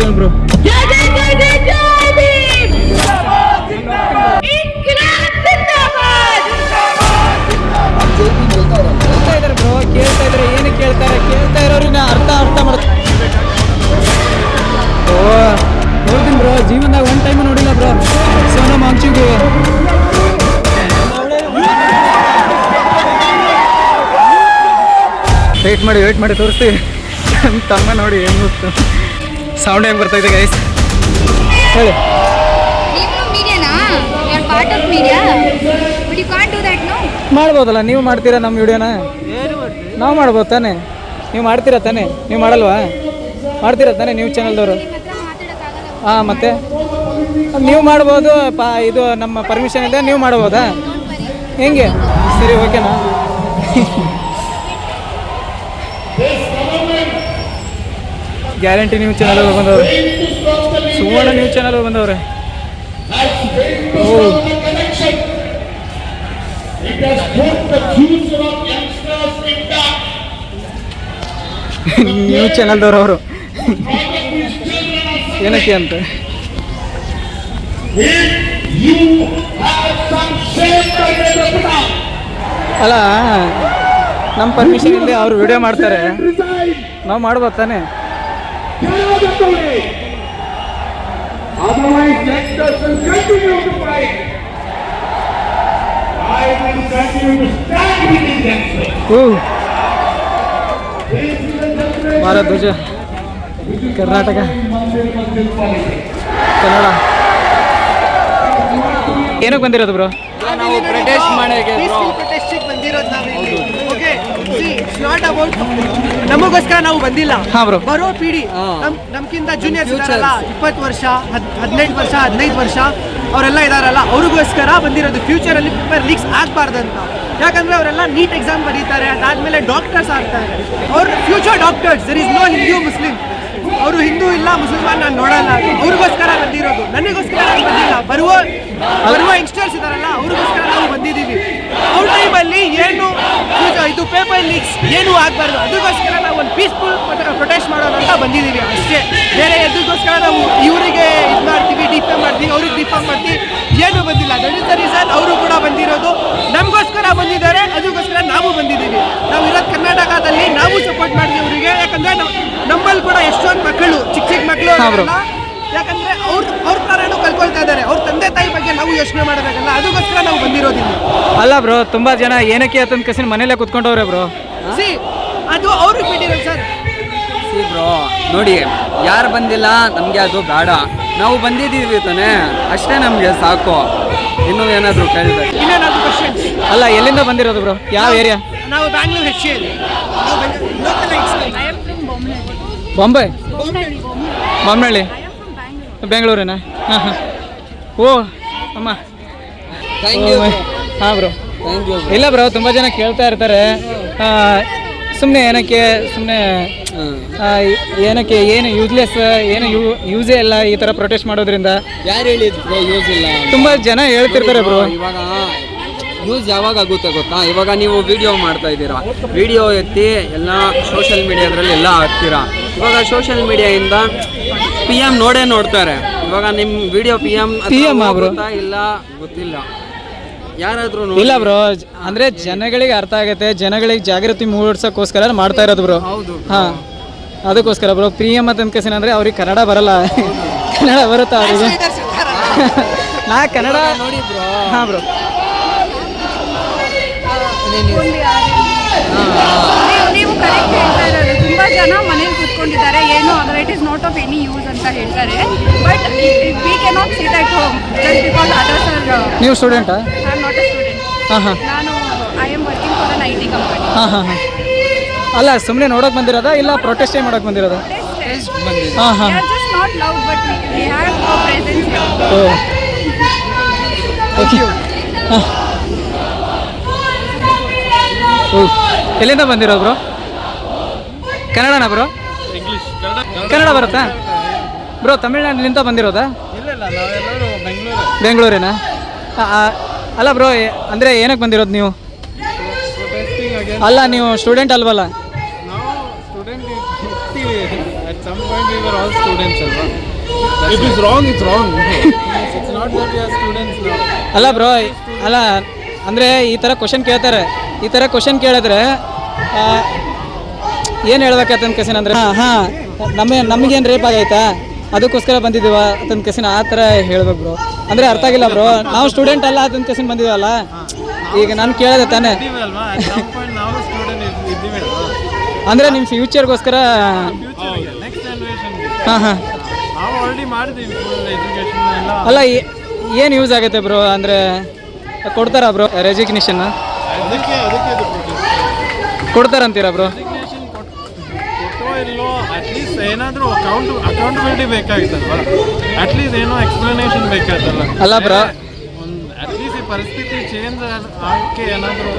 Film bro. ಕೇಳ್ತಾ ಇದಾರೆ bro, ಕೇಳ್ತಾ ಇದ್ರೆ ಏನು ಕೇಳ್ತಾರೆ, ಕೇಳ್ತಾ ಇರೋರಿನ ಅರ್ಥ ಮಾಡ್ತಾರೆ. ಓ ನೋಡ್ತೀನಿ ಬ್ರೋ, ಜೀವನದಾಗ ಒನ್ ಟೈಮ್ ನೋಡಿಲ್ಲ ಬ್ರೋ ಸೋನಮ್ ವಾಂಗ್ಚುಕ್. ವೇಟ್ ಮಾಡಿ ತೋರಿಸ್ತೀವಿ. ತಮ್ಮ ನೋಡಿ ಹೆಂಗೆ ಗೊತ್ತು ಸೌಂಡ್ ಹೆಂಗೆ ಬರ್ತೈತೆ ಗೈಸ್ ಹೇಳಿ. ಮಾಡ್ಬೋದಲ್ಲ, ನೀವು ಮಾಡ್ತೀರಾ ನಮ್ಮ ವಿಡಿಯೋನ? ನಾವು ಮಾಡ್ಬೋದು ತಾನೆ, ನೀವು ಮಾಡ್ತೀರಾ ತಾನೆ? ನೀವು ಮಾಡಲ್ವಾ? ಮಾಡ್ತೀರಾ ತಾನೆ ನೀವು ಚಾನಲ್ದವರು? ಹಾಂ ಮತ್ತೆ ನೀವು ಮಾಡ್ಬೋದು. ಇದು ನಮ್ಮ ಪರ್ಮಿಷನ್ ಇದೆ, ನೀವು ಮಾಡ್ಬೋದಾ? ಹೆಂಗೆ? ಸರಿ ಓಕೆನಾ? ಗ್ಯಾರಂಟಿ ನ್ಯೂಸ್ ಚಾನಲ್ ಬಂದವ್ರೆ, ಸುವರ್ಣ ನ್ಯೂಸ್ ಚಾನಲ್ ಬಂದವ್ರೆ. ನ್ಯೂಸ್ ಚಾನಲ್ದವ್ರು ಅವರು ಏನಕ್ಕೆ ಅಂತ ಅಲ್ಲ, ನಮ್ಮ ಪರ್ಮಿಷನ್ ಇಲ್ಲದೆ ಅವ್ರು ವಿಡಿಯೋ ಮಾಡ್ತಾರೆ, ನಾವು ಮಾಡ್ಬೋದು ತಾನೆ? ಭಾರತ ಧ್ವಜ, ಕರ್ನಾಟಕ, ಕನ್ನಡ. ಏನಕ್ಕೆ ಬಂದಿರೋದು ಬ್ರೋ? ನಾವು ಪ್ರೊಟೆಸ್ಟ್ ಮಾಡೋಕೆ ಬಂದಿರೋದು. ನಮಗೋಸ್ಕರ ನಾವು ಬಂದಿಲ್ಲ. ಬರೋ ಪೀಡಿ ನಮ್ಗಿಂತ ಜೂನಿಯರ್ಸ್ ಇದಾರಲ್ಲ, 20 ವರ್ಷ 18 ವರ್ಷ 15 ವರ್ಷ ಅವರೆಲ್ಲ ಇದಾರಲ್ಲ, ಅವ್ರಿಗೋಸ್ಕರ ಬಂದಿರೋದು. ಫ್ಯೂಚರಲ್ಲಿ ಪೇಪರ್ ಲೀಕ್ಸ್ ಆಗಬಾರ್ದಂತ. ಯಾಕಂದ್ರೆ ಅವರೆಲ್ಲ ನೀಟ್ ಎಕ್ಸಾಮ್ ಬರೀತಾರೆ, ಅದಾದ್ಮೇಲೆ ಡಾಕ್ಟರ್ಸ್ ಆಗ್ತಾರೆ. ಅವ್ರ future doctors. There is no Hindu Muslim. ಅವರು ಹಿಂದೂ ಇಲ್ಲ ಮುಸಲ್ಮಾನ್ ನಾನು ನೋಡಲ್ಲ. ಅವ್ರಿಗೋಸ್ಕರ ಬಂದಿರೋದು, ನನಗೋಸ್ಕರ ಬಂದಿಲ್ಲ. ಬರುವ ಯಂಗ್ಸ್ಟರ್ಸ್ ಇದಾರಲ್ಲ, ಅವ್ರಿಗೋಸ್ಕರ ನಾವು ಬಂದಿದ್ದೀವಿ. ಅವ್ರ ಟೈಮಲ್ಲಿ ಏನು ಇದು ಪೇಪರ್ ಲೀಕ್ಸ್ ಏನೂ ಆಗಬಾರ್ದು, ಅದಕ್ಕೋಸ್ಕರ ನಾವು ಒಂದು ಪೀಸ್ಫುಲ್ ಪ್ರೊಟೆಸ್ಟ್ ಮಾಡೋದಂತ ಬಂದಿದ್ದೀವಿ ಅಷ್ಟೇ. ಬೇರೆ ಎದಕ್ಕೋಸ್ಕರ ನಾವು ಇವರಿಗೆ ಇದು ಮಾಡ್ತೀವಿ, ಡಿಫೇಮ್ ಮಾಡ್ತೀವಿ, ಅವ್ರಿಗೆ ಡಿಫೇಮ್ ಮಾಡ್ತೀವಿ, ಏನೂ ಬಂದಿಲ್ಲ. ದಟ್ ಇಸ್ ದ ರೀಸನ್ ಅವರು ಕೂಡ ಬಂದಿರೋದು. ನಮಗೋಸ್ಕರ ಬಂದಿದ್ದಾರೆ, ಅದಕ್ಕೋಸ್ಕರ ನಾವು ಬಂದಿದ್ದೀವಿ. ನಾವು ಇರೋದು ಕರ್ನಾಟಕದಲ್ಲಿ, ನಾವು ಸಪೋರ್ಟ್ ಮಾಡ್ತೀವಿ ಅವರಿಗೆ. ಯಾಕಂದರೆ ನಮ್ಮಲ್ಲಿ ಕೂಡ ಎಷ್ಟೊಂದು ಮಕ್ಕಳು, ಚಿಕ್ಕ ಮಕ್ಕಳು, ಯಾಕಂದ್ರೆ ಅವ್ರ ಥರನೂ ಕಲ್ಕೊಳ್ತಾ ಇದ್ದಾರೆ. ಅವ್ರ ತಂದೆ ತಾಯಿ ಬಗ್ಗೆ ನಾವು ಯೋಚನೆ ಮಾಡಬೇಕಲ್ಲ, ಅದಕ್ಕೋಸ್ಕರ ನಾವು ಬಂದಿರೋದಿಲ್ಲ. ಅಲ್ಲ ಬ್ರೋ, ತುಂಬಾ ಜನ ಏನಕ್ಕೆ ಅಂತಂದು ಕಸಿನ ಮನೇಲೆ ಕುತ್ಕೊಂಡವ್ರೆ ಬ್ರೋ. ಅದು ಅವ್ರಿಗೆ ಬಿಟ್ಟಿರೋದು ಸರ್. ಬ್ರೋ ನೋಡಿ, ಯಾರು ಬಂದಿಲ್ಲ ನಮಗೆ ಅದು ಬೇಡ, ನಾವು ಬಂದಿದ್ದೀವಿ ತಾನೆ, ಅಷ್ಟೇ ನಮಗೆ ಸಾಕು. ಇನ್ನೂ ಏನಾದರೂ ಕೇಳಿದ್ರೆ ಇನ್ನೇನಾದರೂ ಕ್ವಶನ್ಸ್? ಅಲ್ಲ, ಎಲ್ಲಿಂದ ಬಂದಿರೋದು ಬ್ರೋ? ಯಾವ ಏರಿಯಾ? ನಾವು ಬ್ಯಾಂಗ್ಳೂರ್ ಹೆಚ್ಚಿಯಲ್ಲಿ. ಬಾಂಬೆ, ಬೊಮ್ಮನಹಳ್ಳಿ, ಬೆಂಗಳೂರಿನ? ಹಾಂ. ಓ ಅಮ್ಮ, ಹಾಂ ಬ್ರೋ. ಇಲ್ಲ ಬ್ರೋ, ತುಂಬ ಜನ ಕೇಳ್ತಾ ಇರ್ತಾರೆ, ಸುಮ್ಮನೆ ಏನಕ್ಕೆ ಏನು ಯೂಸ್ಲೆಸ್, ಏನು ಯೂಸೇ ಇಲ್ಲ ಈ ಥರ ಪ್ರೊಟೆಸ್ಟ್ ಮಾಡೋದ್ರಿಂದ. ಯಾರು ಹೇಳಿದ್ರು ಯೂಸ್ ಇಲ್ಲ? ತುಂಬ ಜನ ಹೇಳ್ತಿರ್ತಾರೆ ಬ್ರೋ. ಇವಾಗ ಯೂಸ್ ಯಾವಾಗ ಆಗುತ್ತೆ ಗೊತ್ತಾ? ಇವಾಗ ನೀವು ವಿಡಿಯೋ ಮಾಡ್ತಾ ಇದ್ದೀರಾ, ವಿಡಿಯೋ ಎತ್ತಿ ಎಲ್ಲ ಸೋಷಿಯಲ್ ಮೀಡಿಯಾದ್ರಲ್ಲಿ ಎಲ್ಲ ಹಾಕ್ತೀರಾ. ಇವಾಗ ಸೋಷಿಯಲ್ ಮೀಡಿಯಾಯಿಂದ PM ನೋಡ್ತಾರೆ. ಇವಾಗ ನಿಮ್ಮ ವಿಡಿಯೋ PM ಆಗುತ್ತಾ ಇಲ್ಲ ಗೊತ್ತಿಲ್ಲ, ಯಾರಾದ್ರೂ ಇಲ್ಲ ಬ್ರೋ. ಅಂದ್ರೆ ಜನಗಳಿಗೆ ಅರ್ಥ ಆಗುತ್ತೆ, ಜನಗಳಿಗೆ ಜಾಗೃತಿ ಮೂಡಿಸೋಕ್ಕೋಸ್ಕರ ಮಾಡ್ತಾ ಇರೋದು ಬ್ರೋ. ಹಾಂ, ಅದಕ್ಕೋಸ್ಕರ ಬ್ರೋ. PM ಅಂತ ಕಸಿನ ಅಂದರೆ ಅವ್ರಿಗೆ ಕನ್ನಡ ಬರಲ್ಲ, ಕನ್ನಡ ಬರುತ್ತಾ ಅವರಿಗೆ? ನಾ ಕನ್ನಡ ನೋಡಿ ಬ್ರೋ. ಹಾಂ ಬ್ರೋ. ನೀವು ಕರೆಕ್ಟ್ ಹೇಳ್ತಾ ಇರೋದು. ತುಂಬ ಜನ ಮನೇಲಿ ಕೂತ್ಕೊಂಡಿದ್ದಾರೆ, ಏನು ಅದರ it is not of any use ಅಂತ ಹೇಳ್ತಾರೆ. But we can not sit at home just because others are. ನೀವು ಸ್ಟೂಡೆಂಟಾ? I am not a student. ನಾನು I am working for an IT company. ಹಾಂ. ಅಲ್ಲ, ಸುಮ್ಮನೆ ನೋಡೋಕೆ ಬಂದಿರೋದಾ ಇಲ್ಲ ಪ್ರೊಟೆಸ್ಟೇ ಮಾಡೋಕೆ ಬಂದಿರೋದಾ? ಹಾಂ. Just not love but we have our presence here. Okay. ಎಲ್ಲಿಂದ ಬಂದಿರೋದು ಬ್ರೋ? ಕನ್ನಡನಾ ಬ್ರೋ? ಇಂಗ್ಲೀಷ್. ಕನ್ನಡ ಬರುತ್ತಾ ಬ್ರೋ? ತಮಿಳ್ನಾಡಿನಿಂದ ಬಂದಿರೋದಾ? ಬೆಂಗಳೂರಿನ? ಅಲ್ಲ ಬ್ರೋ, ಅಂದರೆ ಏನಕ್ಕೆ ಬಂದಿರೋದು ನೀವು? ಅಲ್ಲ, ನೀವು student ಅಲ್ವಲ್ಲ? point we were all students alwa. If it's wrong, it's wrong. It's not that we are students now. ಅಲ್ಲ ಬ್ರೋ, ಅಲ್ಲ ಅಂದರೆ ಈ ಥರ ಕ್ವಶನ್ ಕೇಳ್ತಾರೆ. ಈ ಥರ ಕ್ವಶನ್ ಕೇಳಿದ್ರೆ ಏನು ಹೇಳ್ಬೇಕಂತ ಕೆಸಿನ ಅಂದರೆ ಹಾಂ ನಮಗೇನು ರೇಪ್ ಆಗೈತಾ ಅದಕ್ಕೋಸ್ಕರ ಬಂದಿದ್ದೀವ ಅಂತಂದು ಕೆಸಿನ ಆ ಥರ ಹೇಳ್ಬೇಕು ಬ್ರೋ. ಅಂದರೆ ಅರ್ಥ ಆಗಿಲ್ಲ ಬ್ರೋ, ನಾವು ಸ್ಟೂಡೆಂಟ್ ಅಲ್ಲ ಅಂತಂದು ಕೆಸಿನ ಬಂದಿದ್ದೀವಲ್ಲ. ಈಗ ನಾನು ಕೇಳಿದೆ ತಾನೇ, ಅಲ್ವಾ at some point ನಾವು ಸ್ಟೂಡೆಂಟ್ ಇದ್ದೀವಿ ಅಲ್ವಾ, ಅಂದರೆ ನಿಮ್ಮ ಫ್ಯೂಚರ್ಗೋಸ್ಕರ. ನೆಕ್ಸ್ಟ್ ಜನರೇಷನ್ ಹಾಂ ಹಾಂ ನಾವು ಆಲ್ರೆಡಿ ಮಾಡಿದ್ದೀವಿ ಫುಲ್ ಎಜುಕೇಶನ್ ಎಲ್ಲ. ಅಲ್ಲ ಏನು ಯೂಸ್ ಆಗುತ್ತೆ ಬ್ರೋ? ಅಂದರೆ ಕೊಡ್ತಾರಾ ಬ್ರೋ ರೆಸಿಗ್ನೇಷನ್? ಅದಕ್ಕೆ ಇದು ಪ್ರೊಟೆಸ್ಟ್ ಕೊಡ್ತಾರಂತೀರಾ ಬ್ರೋ? ರೆಸಿಗ್ನೇಷನ್ ಕೊಟ್ಟೋ ಇಲ್ಲೋ ಅಟ್ಲೀಸ್ಟ್ ಏನಾದರೂ ಅಕೌಂಟಬಿಲಿಟಿ ಬೇಕಾಗಿತ್ತಲ್ವ, ಅಟ್ಲೀಸ್ಟ್ ಏನೋ ಎಕ್ಸ್ಪ್ಲನೇಷನ್ ಬೇಕಾಯ್ತಲ್ಲ. ಅಲ್ಲ ಬ್ರೋ, ಒಂದು ಅಟ್ಲೀಸ್ಟ್ ಈ ಪರಿಸ್ಥಿತಿ ಚೇಂಜ್ ಆಗಕ್ಕೆ ಏನಾದರೂ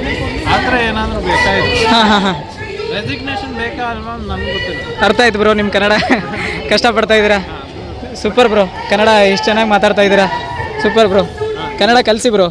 ಆ ಥರ ಏನಾದರೂ ಬೇಕಾಗಿತ್ತು. ಹಾಂ ಹಾಂ ಹಾಂ ರೆಸಿಗ್ನೇಷನ್ ಬೇಕಾ ಅಲ್ವಾ ನಮ್ಗೆ ಗೊತ್ತಿಲ್ಲ. ಅರ್ಥ ಆಯ್ತು ಬ್ರೋ, ನಿಮ್ಮ ಕನ್ನಡ ಕಷ್ಟಪಡ್ತಾ ಇದ್ದೀರಾ. ಸೂಪರ್ ಬ್ರೋ, ಕನ್ನಡ ಎಷ್ಟು ಚೆನ್ನಾಗಿ ಮಾತಾಡ್ತಾ ಇದ್ದೀರಾ. ಸೂಪರ್ ಬ್ರೋ, ಕನ್ನಡ ಕಲಿಸಿ ಬ್ರೋ.